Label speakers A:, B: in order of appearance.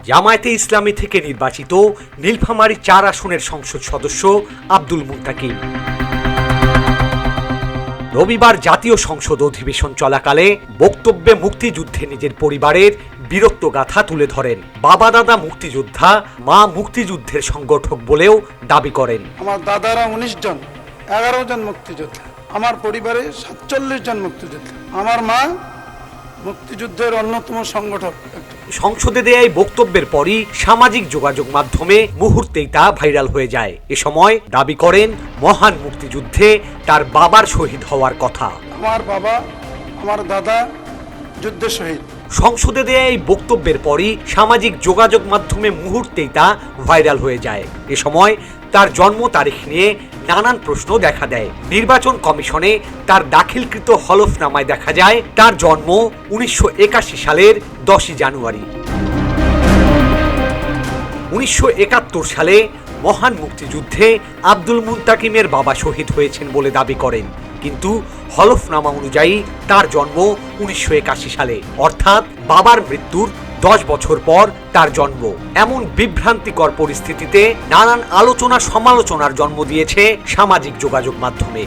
A: জামায়াতে ইসলামী থেকে নির্বাচিত নীলফামারী ৪ আসনের সংসদ সদস্য আব্দুল মুত্তাকিম রবিবার জাতীয় সংসদ অধিবেশন চলাকালে বক্তব্যে মুক্তিযুদ্ধে নিজের পরিবারের বীরত্বগাথা তুলে ধরেন। বাবা দাদা মুক্তিযোদ্ধা, মা মুক্তিযুদ্ধের সংগঠক বলেও দাবি করেন।
B: আমার দাদারা ১৯ জন, ১১ জন মুক্তিযোদ্ধা, আমার পরিবারে ৪৭ জন মুক্তিযোদ্ধা, আমার মা মুক্তিযুদ্ধের অন্যতম সংগঠক।
A: সংসদে দেয়া এই বক্তব্যের পরই সামাজিক যোগাযোগ মাধ্যমে মুহূর্তেই তা ভাইরাল হয়ে যায়। এ সময় দাবি করেন মহান মুক্তিযুদ্ধে তার বাবার শহীদ হওয়ার কথা।
B: আমার বাবা, আমার দাদা যুদ্ধে শহীদ।
A: সংসদে দেয়া এই বক্তব্যের পরই সামাজিক যোগাযোগ মাধ্যমে মুহূর্তেই তা ভাইরাল হয়ে যায়। এ সময় তার জন্ম তারিখ নিয়ে নানান প্রশ্ন দেখা দেয়। নির্বাচন কমিশনে তার দাখিলকৃত হলফনামায় দেখা যায় তার জন্ম ১৯৮১ সালের ১০ই জানুয়ারি। ১৯৭১ সালে মহান মুক্তিযুদ্ধে আব্দুল মুত্তাকিমের বাবা শহীদ হয়েছেন বলে দাবি করেন, কিন্তু হলফনামা অনুযায়ী তার জন্ম ১৯৮১ সালে, অর্থাৎ বাবার মৃত্যুর ১০ বছর পর তার জন্ম। এমন বিভ্রান্তিকর পরিস্থিতিতে নানান আলোচনা সমালোচনার জন্ম দিয়েছে সামাজিক যোগাযোগ মাধ্যমে।